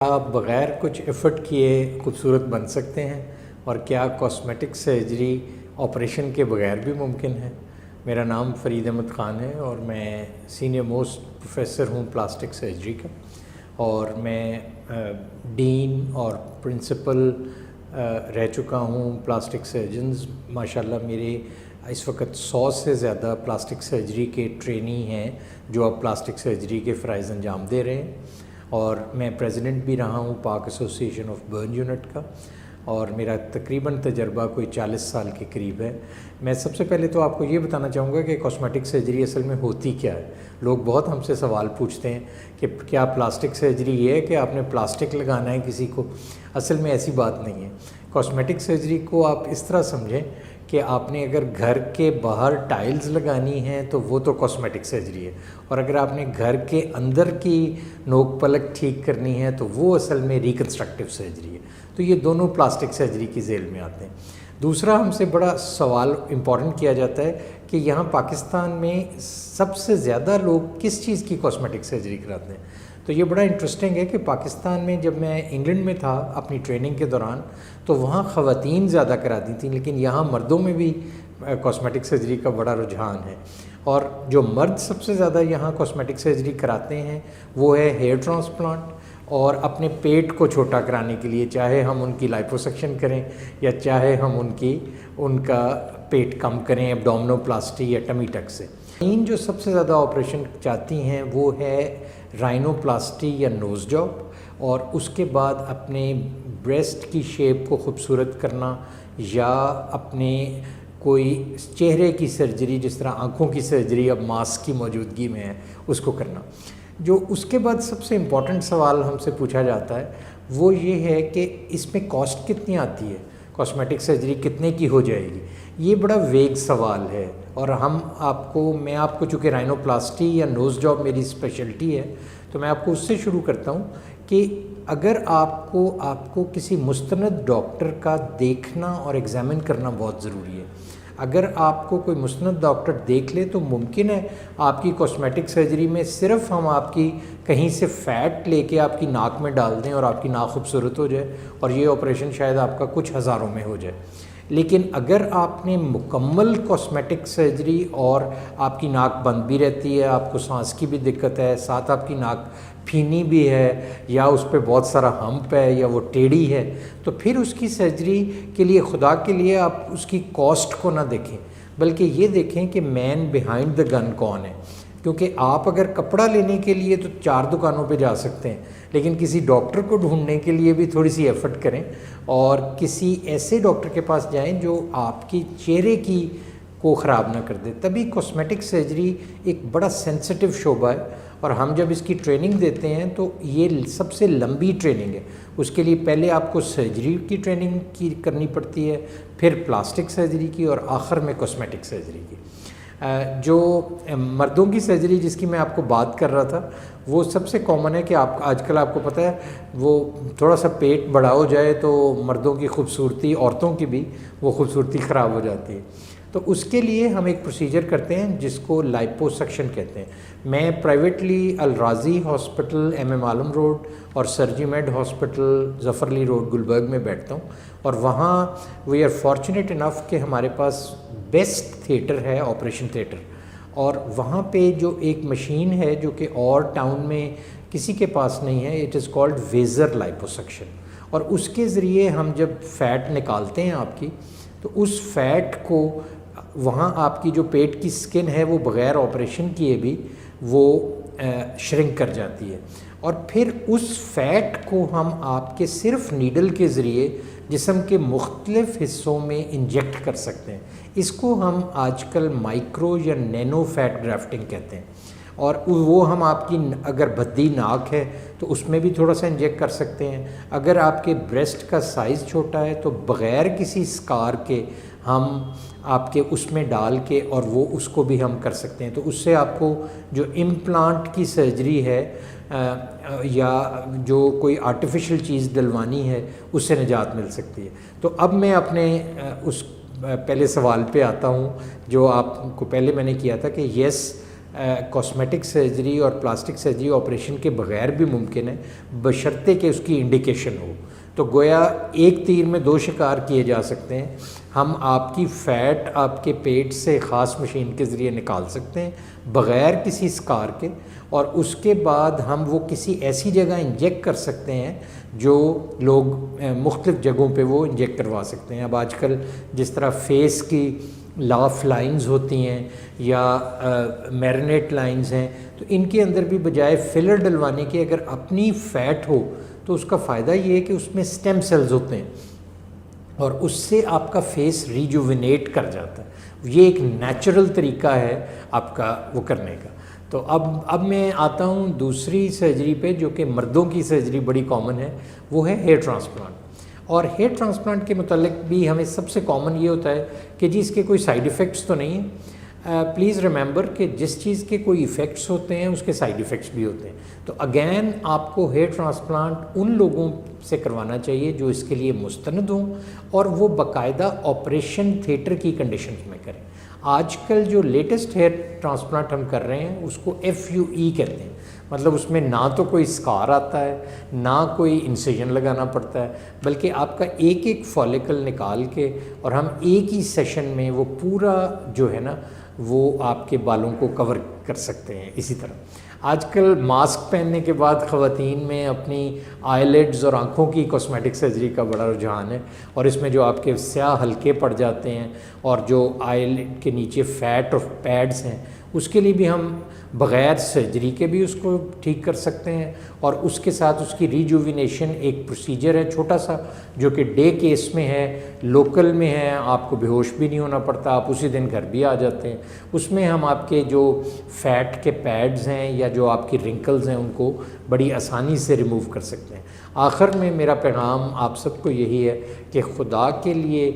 آپ بغیر کچھ ایفرٹ کیے خوبصورت بن سکتے ہیں اور کیا کاسمیٹک سرجری آپریشن کے بغیر بھی ممکن ہے؟ میرا نام فرید احمد خان ہے اور میں سینئر موسٹ پروفیسر ہوں پلاسٹک سرجری کا، اور میں ڈین اور پرنسپل رہ چکا ہوں پلاسٹک سرجنز۔ ماشاءاللہ میرے اس وقت 100 سے زیادہ پلاسٹک سرجری کے ٹرینی ہیں جو اب پلاسٹک سرجری کے فرائض انجام دے رہے ہیں، اور میں پریزیڈنٹ بھی رہا ہوں پاک ایسوسی ایشن آف برن یونٹ کا، اور میرا تقریباً تجربہ کوئی 40 سال کے قریب ہے۔ میں سب سے پہلے تو آپ کو یہ بتانا چاہوں گا کہ کاسمیٹک سرجری اصل میں ہوتی کیا ہے۔ لوگ بہت ہم سے سوال پوچھتے ہیں کہ کیا پلاسٹک سرجری یہ ہے کہ آپ نے پلاسٹک لگانا ہے کسی کو؟ اصل میں ایسی بات نہیں ہے۔ کاسمیٹک سرجری کو آپ اس طرح سمجھیں کہ آپ نے اگر گھر کے باہر ٹائلز لگانی ہیں تو وہ تو کاسمیٹک سرجری ہے، اور اگر آپ نے گھر کے اندر کی نوک پلک ٹھیک کرنی ہے تو وہ اصل میں ریکنسٹرکٹیو سرجری ہے۔ تو یہ دونوں پلاسٹک سرجری کی ذیل میں آتے ہیں۔ دوسرا ہم سے بڑا سوال امپورٹنٹ کیا جاتا ہے کہ یہاں پاکستان میں سب سے زیادہ لوگ کس چیز کی کاسمیٹک سرجری کراتے ہیں؟ تو یہ بڑا انٹرسٹنگ ہے کہ پاکستان میں جب میں انگلینڈ میں تھا اپنی ٹریننگ کے دوران تو وہاں خواتین زیادہ کراتی تھیں، لیکن یہاں مردوں میں بھی کاسمیٹک سرجری کا بڑا رجحان ہے، اور جو مرد سب سے زیادہ یہاں کاسمیٹک سرجری کراتے ہیں وہ ہے ہیئر ٹرانسپلانٹ، اور اپنے پیٹ کو چھوٹا کرانے کے لیے، چاہے ہم ان کی لائپوسکشن کریں یا چاہے ہم ان کا پیٹ کم کریں ایبڈومینوپلاسٹی یا ٹمی ٹک سے۔ جو سب سے زیادہ آپریشن چاہتی ہیں وہ ہے رائنوپلاسٹی یا نوز جاب، اور اس کے بعد اپنے بریسٹ کی شیپ کو خوبصورت کرنا، یا اپنے کوئی چہرے کی سرجری جس طرح آنکھوں کی سرجری اب ماسک کی موجودگی میں ہے اس کو کرنا۔ جو اس کے بعد سب سے امپورٹنٹ سوال ہم سے پوچھا جاتا ہے وہ یہ ہے کہ اس میں کاسٹ کتنی آتی ہے، کاسمیٹک سرجری کتنے کی ہو جائے گی؟ یہ بڑا ویگ سوال ہے، اور میں آپ کو چونکہ رائنوپلاسٹی یا نوز جاب میری اسپیشلٹی ہے تو میں آپ کو اس سے شروع کرتا ہوں کہ اگر آپ کو کسی مستند ڈاکٹر کا دیکھنا اور ایگزامن کرنا بہت ضروری ہے۔ اگر آپ کو کوئی مستند ڈاکٹر دیکھ لے تو ممکن ہے آپ کی کاسمیٹک سرجری میں صرف ہم آپ کی کہیں سے فیٹ لے کے آپ کی ناک میں ڈال دیں اور آپ کی ناک خوبصورت ہو جائے، اور یہ آپریشن شاید آپ کا کچھ ہزاروں میں ہو جائے۔ لیکن اگر آپ نے مکمل کاسمیٹک سرجری اور آپ کی ناک بند بھی رہتی ہے، آپ کو سانس کی بھی دقت ہے، ساتھ آپ کی ناک پھینی بھی ہے، یا اس پہ بہت سارا ہمپ ہے، یا وہ ٹیڑھی ہے، تو پھر اس کی سرجری کے لیے خدا کے لیے آپ اس کی کاسٹ کو نہ دیکھیں، بلکہ یہ دیکھیں کہ مین بیہائنڈ دا گن کون ہے۔ کیونکہ آپ اگر کپڑا لینے کے لیے تو 4 دکانوں پہ جا سکتے ہیں، لیکن کسی ڈاکٹر کو ڈھونڈنے کے لیے بھی تھوڑی سی ایفرٹ کریں، اور کسی ایسے ڈاکٹر کے پاس جائیں جو آپ کی چہرے کی کو خراب نہ کر دے۔ تبھی کاسمیٹک سرجری ایک بڑا سینسٹیو شعبہ ہے، اور ہم جب اس کی ٹریننگ دیتے ہیں تو یہ سب سے لمبی ٹریننگ ہے۔ اس کے لیے پہلے آپ کو سرجری کی ٹریننگ کرنی پڑتی ہے، پھر پلاسٹک سرجری کی، اور آخر میں کاسمیٹک سرجری کی۔ جو مردوں کی سرجری جس کی میں آپ کو بات کر رہا تھا وہ سب سے کامن ہے کہ آج کل آپ کو پتہ ہے وہ تھوڑا سا پیٹ بڑا ہو جائے تو مردوں کی خوبصورتی، عورتوں کی بھی وہ خوبصورتی خراب ہو جاتی ہے۔ تو اس کے لیے ہم ایک پروسیجر کرتے ہیں جس کو لائپوسکشن کہتے ہیں۔ میں پرائیویٹلی الراضی ہاسپٹل ایم عالم روڈ اور سرجی میڈ ہاسپٹل ظفر علی روڈ گلبرگ میں بیٹھتا ہوں، اور وہاں وی آر فارچونیٹ انف کہ ہمارے پاس بیسٹ تھیٹر ہے، آپریشن تھیٹر، اور وہاں پہ جو ایک مشین ہے جو کہ اور ٹاؤن میں کسی کے پاس نہیں ہے، اٹ از کالڈ ویزر لائپوسکشن، اور اس کے ذریعے ہم جب فیٹ نکالتے ہیں آپ کی تو اس فیٹ کو وہاں آپ کی جو پیٹ کی سکن ہے وہ بغیر آپریشن کیے بھی وہ شرنک کر جاتی ہے، اور پھر اس فیٹ کو ہم آپ کے صرف نیڈل کے ذریعے جسم کے مختلف حصوں میں انجیکٹ کر سکتے ہیں۔ اس کو ہم آج کل مائکرو یا نینو فیٹ گرافٹنگ کہتے ہیں، اور وہ ہم آپ کی اگر بھدی ناک ہے تو اس میں بھی تھوڑا سا انجیکٹ کر سکتے ہیں۔ اگر آپ کے بریسٹ کا سائز چھوٹا ہے تو بغیر کسی سکار کے ہم آپ کے اس میں ڈال کے اور وہ اس کو بھی ہم کر سکتے ہیں۔ تو اس سے آپ کو جو امپلانٹ کی سرجری ہے یا جو کوئی آرٹیفیشل چیز ڈلوانی ہے اس سے نجات مل سکتی ہے۔ تو اب میں اپنے اس پہلے سوال پہ آتا ہوں جو آپ کو پہلے میں نے کیا تھا کہ یس کاسمیٹک سرجری اور پلاسٹک سرجری آپریشن کے بغیر بھی ممکن ہے، بشرطے کہ اس کی انڈیکیشن ہو۔ تو گویا ایک تیر میں دو شکار کیے جا سکتے ہیں۔ ہم آپ کی فیٹ آپ کے پیٹ سے خاص مشین کے ذریعے نکال سکتے ہیں بغیر کسی اسکار کے، اور اس کے بعد ہم وہ کسی ایسی جگہ انجیکٹ کر سکتے ہیں جو لوگ مختلف جگہوں پہ وہ انجیکٹ کروا سکتے ہیں۔ اب آج کل جس طرح فیس کی لاف لائنز ہوتی ہیں یا میرینیٹ لائنز ہیں، تو ان کے اندر بھی بجائے فلر ڈلوانے کے اگر اپنی فیٹ ہو تو اس کا فائدہ یہ ہے کہ اس میں اسٹیم سیلز ہوتے ہیں اور اس سے آپ کا فیس ریجوینیٹ کر جاتا ہے۔ یہ ایک نیچرل طریقہ ہے آپ کا وہ کرنے کا۔ تو اب میں آتا ہوں دوسری سرجری پہ جو کہ مردوں کی سرجری بڑی کامن ہے، وہ ہے ہیئر ٹرانسپلانٹ۔ اور ہیئر ٹرانسپلانٹ کے متعلق بھی ہمیں سب سے کامن یہ ہوتا ہے کہ جی اس کے کوئی سائیڈ ایفیکٹس تو نہیں ہیں۔ پلیز ریممبر کہ جس چیز کے کوئی ایفیکٹس ہوتے ہیں اس کے سائیڈ ایفیکٹس بھی ہوتے ہیں۔ تو اگین آپ کو ہیئر ٹرانسپلانٹ ان لوگوں سے کروانا چاہیے جو اس کے لیے مستند ہوں اور وہ باقاعدہ آپریشن تھیٹر کی کنڈیشنز میں کریں۔ آج کل جو لیٹسٹ ہیئر ٹرانسپلانٹ ہم کر رہے ہیں اس کو FUE کہتے ہیں، مطلب اس میں نہ تو کوئی اسکار آتا ہے نہ کوئی انسیژن لگانا پڑتا ہے، بلکہ آپ کا ایک ایک فالیکل نکال کے اور ہم ایک ہی سیشن میں وہ پورا جو ہے نا وہ آپ کے بالوں کو کور کر سکتے ہیں۔ اسی طرح آج کل ماسک پہننے کے بعد خواتین میں اپنی آئی لیڈز اور آنکھوں کی کاسمیٹک سرجری کا بڑا رجحان ہے، اور اس میں جو آپ کے سیاہ حلقے پڑ جاتے ہیں اور جو آئی لیڈ کے نیچے فیٹ اور پیڈز ہیں اس کے لیے بھی ہم بغیر سرجری کے بھی اس کو ٹھیک کر سکتے ہیں، اور اس کے ساتھ اس کی ریجوینیشن ایک پروسیجر ہے چھوٹا سا جو کہ ڈے کیس میں ہے، لوکل میں ہے، آپ کو بے ہوش بھی نہیں ہونا پڑتا، آپ اسی دن گھر بھی آ جاتے ہیں۔ اس میں ہم آپ کے جو فیٹ کے پیڈز ہیں یا جو آپ کی رنکلز ہیں ان کو بڑی آسانی سے ریموو کر سکتے ہیں۔ آخر میں میرا پیغام آپ سب کو یہی ہے کہ خدا کے لیے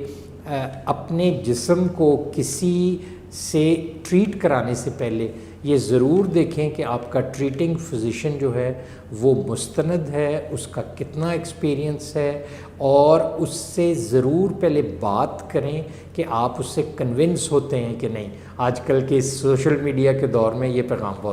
اپنے جسم کو کسی سے ٹریٹ کرانے سے پہلے یہ ضرور دیکھیں کہ آپ کا ٹریٹنگ فزیشین جو ہے وہ مستند ہے، اس کا کتنا ایکسپیرینس ہے، اور اس سے ضرور پہلے بات کریں کہ آپ اس سے کنونس ہوتے ہیں کہ نہیں۔ آج کل کے سوشل میڈیا کے دور میں یہ پیغام بہت